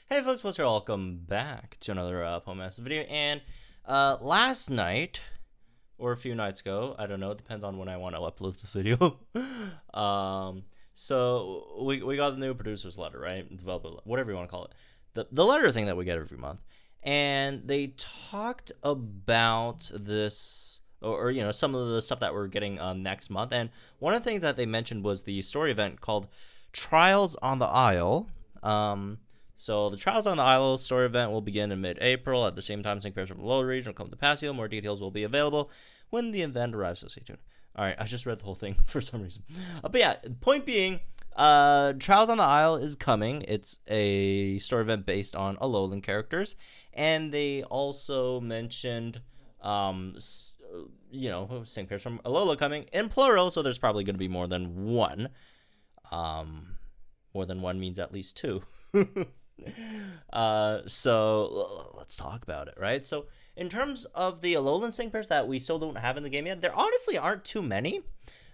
Hey folks, what's up? Welcome back to another Pokemon video. And last night, or a few nights ago, I don't know, it depends on when I want to upload this video. So we got the new producer's letter, right? Developer, whatever you want to call it. The letter thing that we get every month. And they talked about this, or some of the stuff that we're getting next month. And one of the things that they mentioned was the story event called Trials on the Isle. So the Trials on the Isle story event will begin in mid-April. At the same time, Sync Pairs from the lower region will come to Passio. More details will be available when the event arrives, so stay tuned. Alright, I just read the whole thing for some reason. But yeah, point being, Trials on the Isle is coming. It's a story event based on Alolan characters. And they also mentioned, Sync Pairs from Alola coming in plural, so there's probably going to be more than one. More than one means at least two. So let's talk about it, right? So in terms of the Alolan Sync Pairs that we still don't have in the game yet, there honestly aren't too many.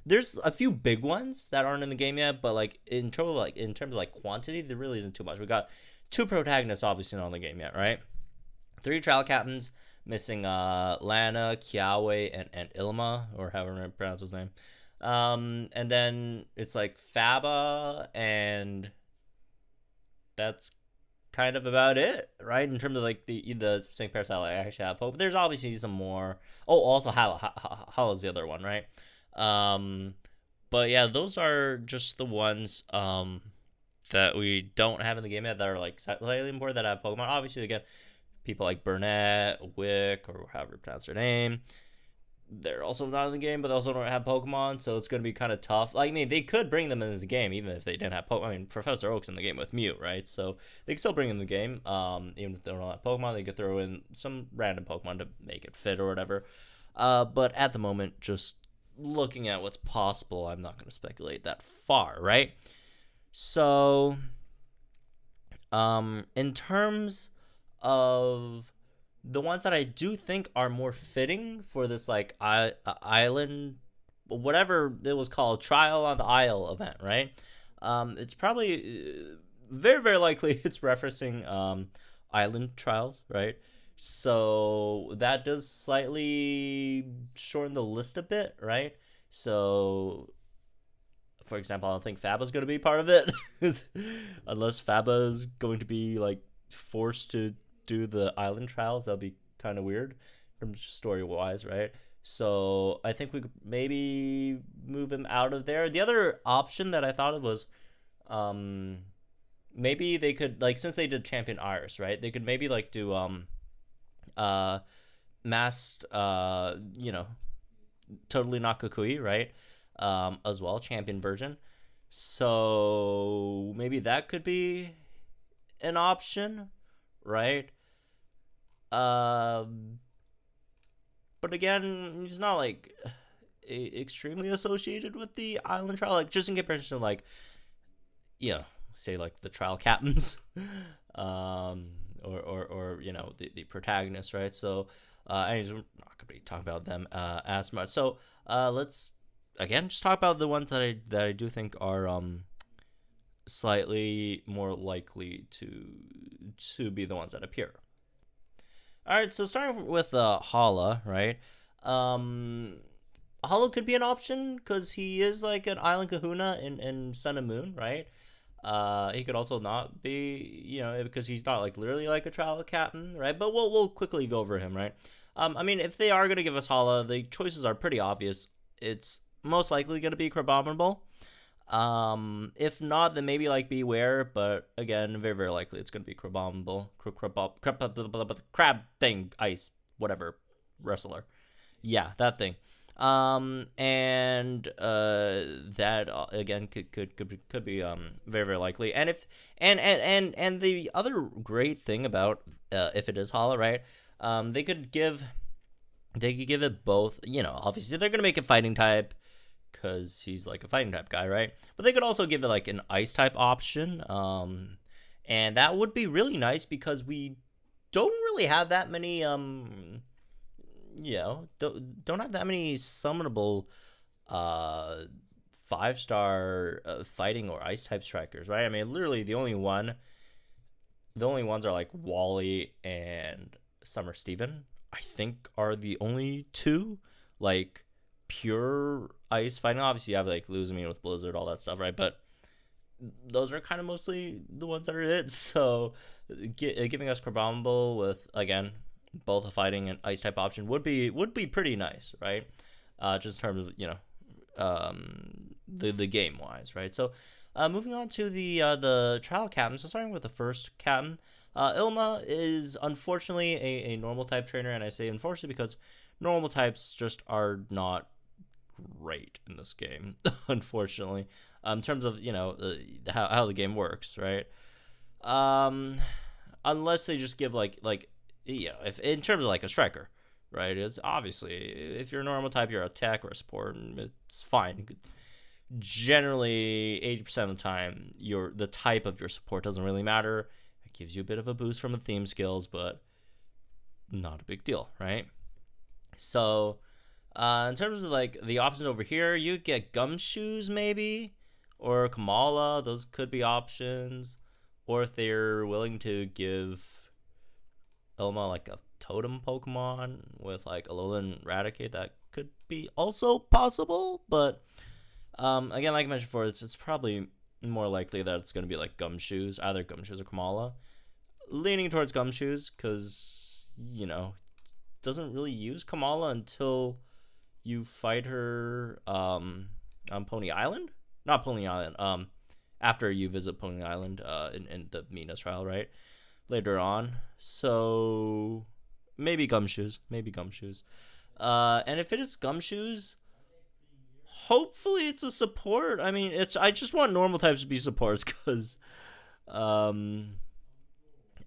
There's a few big ones that aren't in the game yet, but in terms of quantity, there really isn't too much. We got two protagonists obviously not in the game yet, right? Three trial captains, missing Lana, Kiawe, and Ilma, or however I pronounce his name. And then it's Faba, and that's kind of about it, right? In terms of the Sync Pairs I actually have hope. There's obviously some more. Oh, also Hala's the other one, right? But yeah, those are just the ones that we don't have in the game yet that are slightly important that have Pokemon. Obviously, again, people like Burnett, Wick, or however you pronounce their name, they're also not in the game, but they also don't have Pokemon, so it's going to be kind of tough. They could bring them into the game even if they didn't have Pokemon. Professor Oak's in the game with Mew, right? So they can still bring in the game. Even if they don't have Pokemon, they could throw in some random Pokemon to make it fit or whatever. But at the moment, just looking at what's possible, I'm not going to speculate that far, right? So, in terms of the ones that I do think are more fitting for this island, whatever it was called, Trial on the Isle event, right? It's probably very, very likely it's referencing island trials, right? So that does slightly shorten the list a bit, right? So, for example, I don't think Faba's going to be part of it, unless Faba is going to be forced to do the island trials. That'll be kind of weird from story wise, right? So I think we could maybe move him out of there. The other option that I thought of was maybe they could, since they did Champion Iris, right, they could maybe do masked Totally Not Kukui, right, as well, champion version. So maybe that could be an option, right? But again, he's not extremely associated with the island trial. Just in comparison to say the trial captains, or the protagonists, right? So, anyways, we're not gonna be talking about them as much. So, let's again just talk about the ones that I do think are slightly more likely to be the ones that appear. Alright, so starting with Hala, right? Hala could be an option because he is an island kahuna in Sun and Moon, right? He could also not be, because he's not literally a trial captain, right? But we'll quickly go over him, right? If they are gonna give us Hala, the choices are pretty obvious. It's most likely gonna be Crabominable. If not, then maybe Beware, but again, very, very likely it's gonna be Crabominable. Crab thing, ice, whatever, wrestler. Yeah, that thing. That again could be very, very likely. And if and the other great thing about if it is Hala, right? They could give it both. Obviously they're gonna make it fighting type, because he's a fighting type guy, right? But they could also give it an ice type option, and that would be really nice because we don't really have that many don't have that many summonable 5-star fighting or ice type strikers, right? Literally the only one The only ones are like Wally and Summer Steven, I think, are the only two like pure ice fighting. Obviously, you have like Luzamine with Blizzard, all that stuff, right? But those are kind of mostly the ones that are it. So, giving us Carbomble with again both a fighting and ice type option would be pretty nice, right? Just in terms of the game wise, right? So, moving on to the trial captain. So starting with the first captain, Ilma is unfortunately a normal type trainer, and I say unfortunately because normal types just are not great in this game, unfortunately, in terms of how the game works, right? Um, Unless they just give if in terms of like a striker, right? It's obviously if you're a normal type, you're a tech or a support, and it's fine. Generally, 80% of the time, the type of your support doesn't really matter. It gives you a bit of a boost from the theme skills, but not a big deal, right? So, in terms of like the options over here, you get Gumshoes maybe, or Kamala. Those could be options. Or if they're willing to give Elma like a totem Pokemon with like Alolan Raticate, that could be also possible. But again, like I mentioned before, it's probably more likely that it's going to be like Gumshoes, either Gumshoes or Kamala. Leaning towards Gumshoes because, doesn't really use Kamala until you fight her on Pony Island? Not Pony Island. After you visit Pony Island in the Mina's trial, right? Later on. So maybe Gumshoes. And if it is Gumshoes, hopefully it's a support. I mean, I just want normal types to be supports because I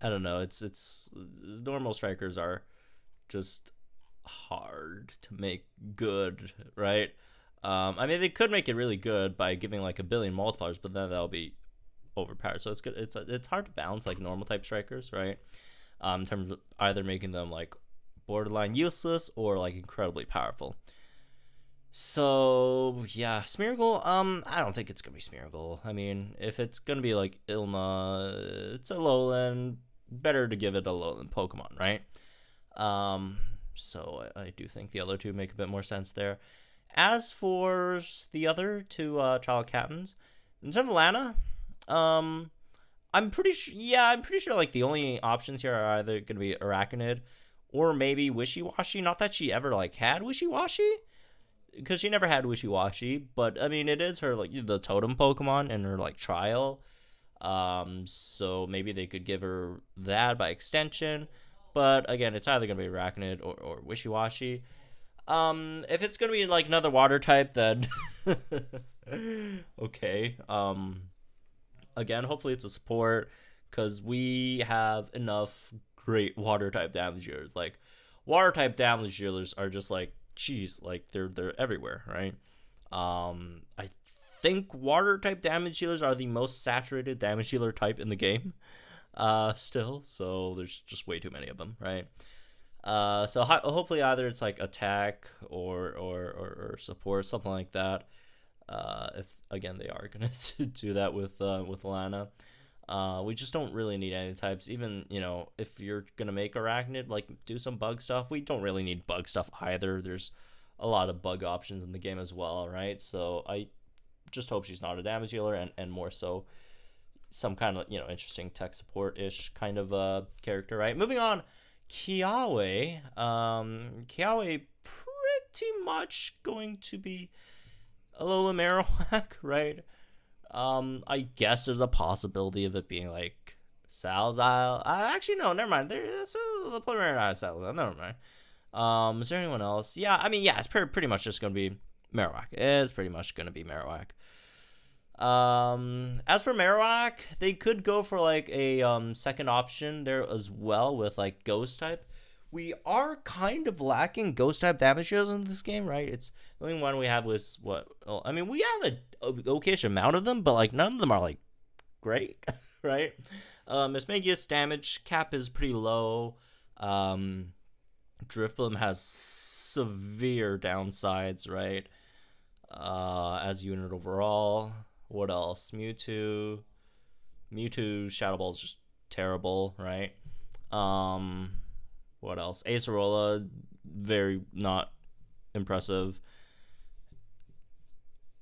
don't know. It's normal strikers are just hard to make good, right? I mean, they could make it really good by giving like a billion multipliers, but then that'll be overpowered. So it's good. It's hard to balance like normal type strikers, right? In terms of either making them like borderline useless or like incredibly powerful. So yeah, Smeargle. I don't think it's gonna be Smeargle. I mean, if it's gonna be like Ilma, it's a Alolan. Better to give it a Alolan Pokemon, right? So I do think the other two make a bit more sense there. As for the other two child captains, in terms of Lana, I'm pretty sure. Yeah, I'm pretty sure like the only options here are either gonna be Arachnid or maybe Wishy-Washy. Not that she ever like had Wishy-Washy, because she never had Wishy-Washy. But I mean, it is her like the totem Pokemon in her like trial. So maybe they could give her that by extension. But again, it's either gonna be Arachnid or Wishy-Washy. If it's gonna be like another water type, then okay. Again, hopefully it's a support because we have enough great water type damage dealers. Like water type damage dealers are just like, geez, like they're everywhere, right? I think water type damage dealers are the most saturated damage dealer type in the game. Still, so there's just way too many of them, right? So hopefully either it's like attack or support, something like that. If again they are gonna do that with Lana, we just don't really need any types. Even if you're gonna make Arachnid, like do some bug stuff. We don't really need bug stuff either. There's a lot of bug options in the game as well, right? So I just hope she's not a damage dealer and more so some kind of interesting tech support ish kind of character, right? Moving on. Kiawe, Kiawe pretty much going to be Alola Marowak, right? I guess there's a possibility of it being like Salzile. Actually, no, never mind. There's a preliminary not Salzile. Never mind. Is there anyone else? Yeah, I mean, yeah, it's pretty much just gonna be Marowak. It's pretty much gonna be Marowak. As for Marowak, they could go for like a second option there as well with like Ghost type. We are kind of lacking Ghost type damage dealers in this game, right? It's the only one we have was what? Well, I mean, we have a okayish amount of them, but like none of them are like great, right? Mismagius damage cap is pretty low. Drifblim has severe downsides, right? As a unit overall. What else? Mewtwo Shadow Ball is just terrible, right? What else? Acerola, very not impressive.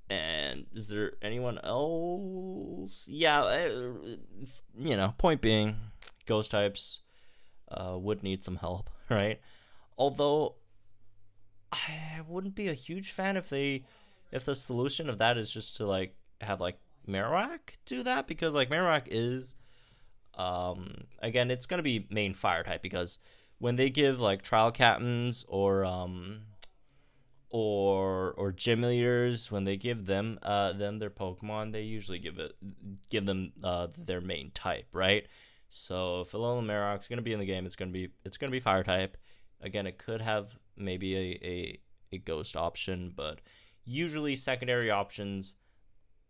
And is there anyone else? Yeah, point being, ghost types would need some help, right? Although I wouldn't be a huge fan if the solution of that is just to like have like Marowak do that, because like Marowak is again, it's gonna be main fire type, because when they give like trial captains or gym leaders, when they give them their Pokemon, they usually give them their main type, right? So if Alolan Marowak's gonna be in the game, it's gonna be fire type. Again, it could have maybe a ghost option, but usually secondary options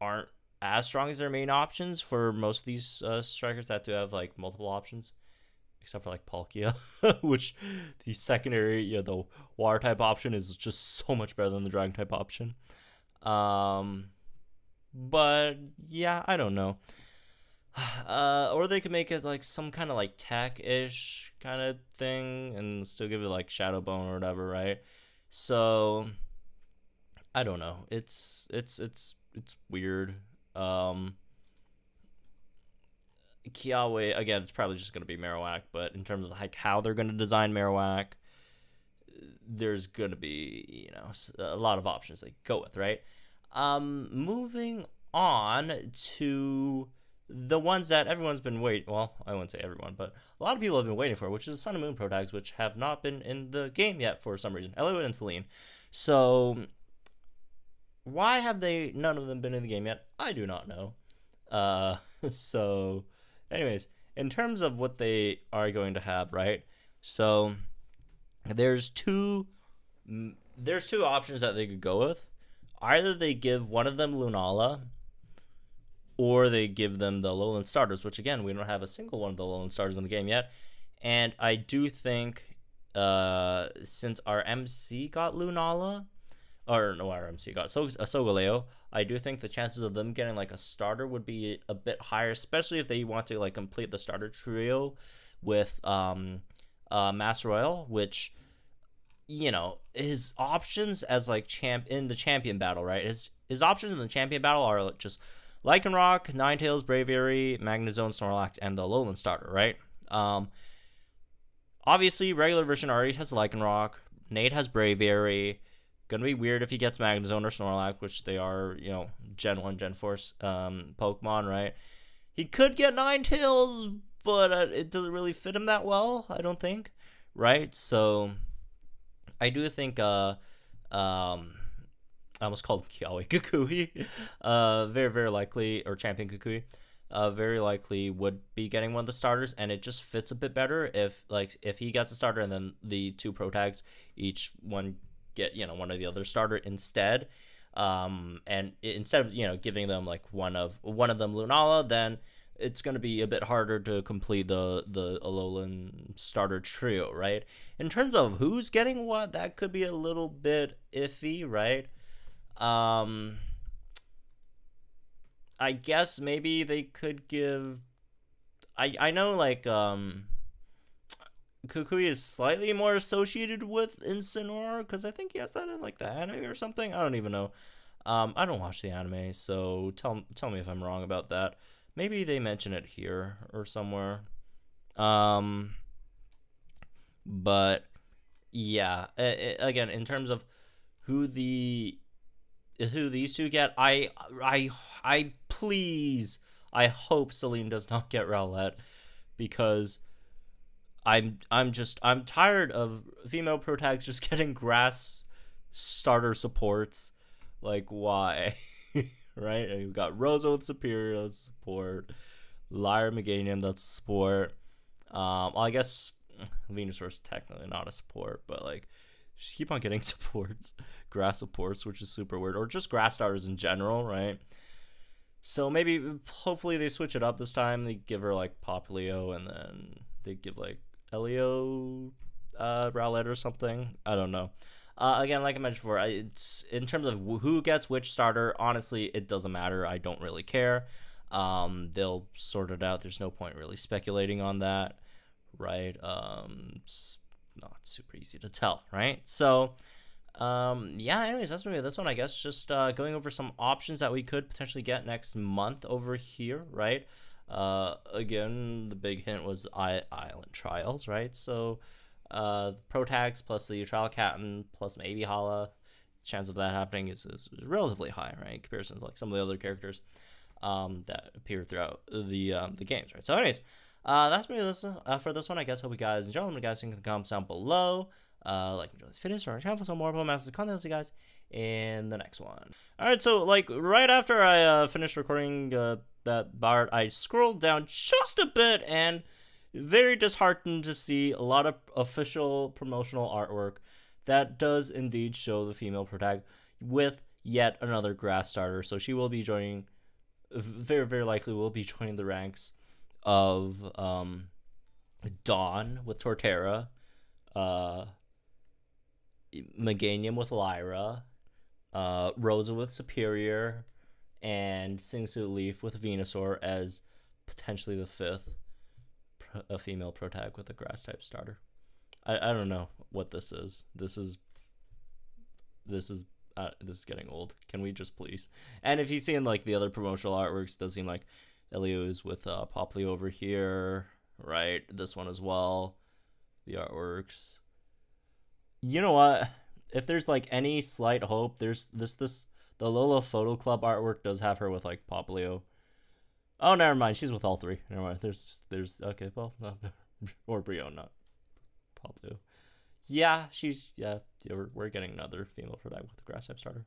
aren't as strong as their main options for most of these strikers that do have like multiple options, except for like Palkia, which the secondary, the water type option is just so much better than the dragon type option. But yeah, I don't know. Or they could make it like some kind of like tech-ish kind of thing and still give it like Shadow Bone or whatever, right? So I don't know. It's weird. Kiawe, again, it's probably just going to be Marowak, but in terms of like how they're going to design Marowak, there's going to be, a lot of options they could go with, right? Moving on to the ones that everyone's been waiting, well, I wouldn't say everyone, but a lot of people have been waiting for, which is Sun and Moon Pro Tags, which have not been in the game yet for some reason. Elliot and Celine. So why have none of them been in the game yet? I do not know. So anyways, in terms of what they are going to have, right? So there's two options that they could go with. Either they give one of them Lunala, or they give them the Alolan starters, which again, we don't have a single one of the Alolan starters in the game yet. And I do think since our MC got Lunala, or no, our MC got Solgaleo, I do think the chances of them getting like a starter would be a bit higher, especially if they want to like complete the starter trio with Master Royal, which his options as like in the champion battle, right? His options in the champion battle are just Lycanroc, Ninetales, Braviary, Magnezone, Snorlax, and the Alolan starter, right? Obviously, regular version already has Lycanroc. Nate has Braviary. Gonna be weird if he gets Magnezone or Snorlax, which they are, Gen 1, Gen 4 Pokemon, right? He could get Ninetales, but it doesn't really fit him that well, I don't think, right? So I do think I almost called him Kiawe, Kukui, very, very likely, or Champion Kukui, very likely would be getting one of the starters, and it just fits a bit better if he gets a starter and then the two Pro Tags, each one get, one of the other starter instead, and instead of, giving them like one of them Lunala, then it's going to be a bit harder to complete the Alolan starter trio, right? In terms of who's getting what, that could be a little bit iffy, right? I guess maybe they could give. I know like Kukui is slightly more associated with Incineroar, because I think he has that in like the anime or something. I don't even know. I don't watch the anime, so tell me if I'm wrong about that. Maybe they mention it here or somewhere. But yeah, again, in terms of who these two get, I hope Celine does not get Rowlet, because I'm tired of female Pro Tags just getting grass starter supports. Like, why? Right? And you've got Rosa with Superior, that's support. Lyra Meganium, that's support. Well, I guess Venusaur is technically not a support, but like, just keep on getting supports, grass supports, which is super weird, or just grass starters in general, right? So maybe, hopefully they switch it up this time. They give her like Popplio, and then they give like Elio Rowlet or something. I don't know. Again, like I mentioned before, it's in terms of who gets which starter, honestly, it doesn't matter. I don't really care. They'll sort it out. There's no point really speculating on that, right? It's not super easy to tell, right? So, yeah, anyways, that's maybe this one, I guess. Just going over some options that we could potentially get next month over here, right? Again, the big hint was Island Trials, right? So, pro tags plus the trial captain plus maybe Hala, chance of that happening is relatively high, right? In comparison to like some of the other characters that appear throughout the games, right? So, anyways, that's maybe this for this one, I guess. Hope you guys enjoy. Let me guys in the comments down below. Like, enjoy this video, or channel for some more Masters content. I'll see you guys in the next one. Alright, so like right after I finished recording that part, I scrolled down just a bit and very disheartened to see a lot of official promotional artwork that does indeed show the female protagonist with yet another grass starter. So she will be joining, very, very likely will be joining the ranks of Dawn with Torterra, Meganium with Lyra, Rosa with Superior, and Singsu Leaf with Venusaur as potentially the fifth a female protag with a grass type starter. I don't know what this is. This is getting old. Can we just please? And if you've seen like the other promotional artworks, it does seem like Elio's with Poppley over here, right? This one as well. The artworks. You know what? If there's like any slight hope, there's the Lola Photo Club artwork does have her with like Poplio. Oh, never mind. She's with all three. Never mind. There's okay, well, no, or Brio, not Poplio. Yeah, we're getting another female protagonist with the grass type starter.